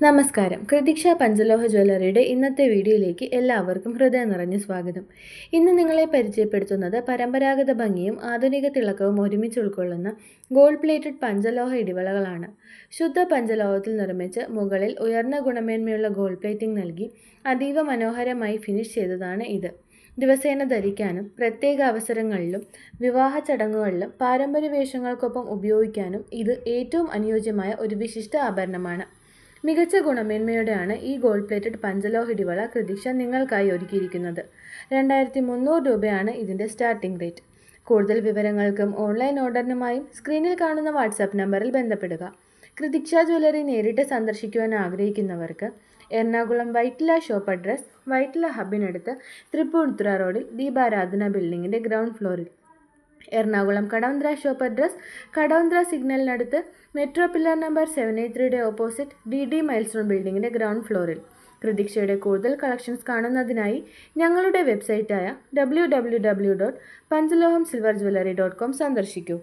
നമസ്കാരം. കൃതിക്ഷ പഞ്ചലോഹ ജ്വല്ലറിയുടെ ഇന്നത്തെ വീഡിയോയിലേക്ക് എല്ലാവർക്കും ഹൃദയം നിറഞ്ഞ സ്വാഗതം. ഇന്ന് നിങ്ങളെ പരിചയപ്പെടുത്തുന്നത് പരമ്പരാഗത ഭംഗിയും ആധുനിക തിളക്കവും ഒരുമിച്ച് ഉൾക്കൊള്ളുന്ന ഗോൾഡ് പ്ലേറ്റഡ് പഞ്ചലോഹ ഇടിവളകളാണ്. ശുദ്ധ പഞ്ചലോഹത്തിൽ നിർമ്മിച്ച് മുകളിൽ ഉയർന്ന ഗുണമേന്മയുള്ള ഗോൾഡ് പ്ലേറ്റിംഗ് നൽകി അതീവ മനോഹരമായി ഫിനിഷ് ചെയ്തതാണ് ഇത്. ദിവസേന ധരിക്കാനും പ്രത്യേക അവസരങ്ങളിലും വിവാഹ ചടങ്ങുകളിലും പാരമ്പര്യ വേഷങ്ങൾക്കൊപ്പം ഉപയോഗിക്കാനും ഇത് ഏറ്റവും അനുയോജ്യമായ ഒരു വിശിഷ്ട ആഭരണമാണ്. മികച്ച ഗുണമേന്മയോടെയാണ് ഈ ഗോൾഡ് പ്ലേറ്റഡ് പഞ്ചലോഹ ഇടിവള കൃതിക്ഷ നിങ്ങൾക്കായി ഒരുക്കിയിരിക്കുന്നത്. 2300 രൂപയാണ് ഇതിൻ്റെ സ്റ്റാർട്ടിംഗ് റേറ്റ്. കൂടുതൽ വിവരങ്ങൾക്കും ഓൺലൈൻ ഓർഡറിനുമായും സ്ക്രീനിൽ കാണുന്ന വാട്സാപ്പ് നമ്പറിൽ ബന്ധപ്പെടുക. കൃതിക്ഷ ജ്വല്ലറി നേരിട്ട് സന്ദർശിക്കുവാൻ ആഗ്രഹിക്കുന്നവർക്ക് എറണാകുളം വൈറ്റില ഷോപ്പ് അഡ്രസ് വൈറ്റില ഹബിനടുത്ത് തൃപ്പൂണിത്തുറ റോഡിൽ ദീപാരാധന ബിൽഡിങ്ങിൻ്റെ ഗ്രൗണ്ട് ഫ്ലോറിൽ, എറണാകുളം കടവന്ത്ര ഷോപ്പ് അഡ്രസ് കടവന്ത്ര സിഗ്നലിനടുത്ത് metro pillar number 783 opposite DD milestone ബിൽഡിങ്ങിൻ്റെ ഗ്രൗണ്ട് ഫ്ലോറിൽ. കൃതിക്ഷയുടെ കൂടുതൽ കളക്ഷൻസ് കാണുന്നതിനായി ഞങ്ങളുടെ വെബ്സൈറ്റായ www.panchalohamsilverjewelry.com സന്ദർശിക്കൂ.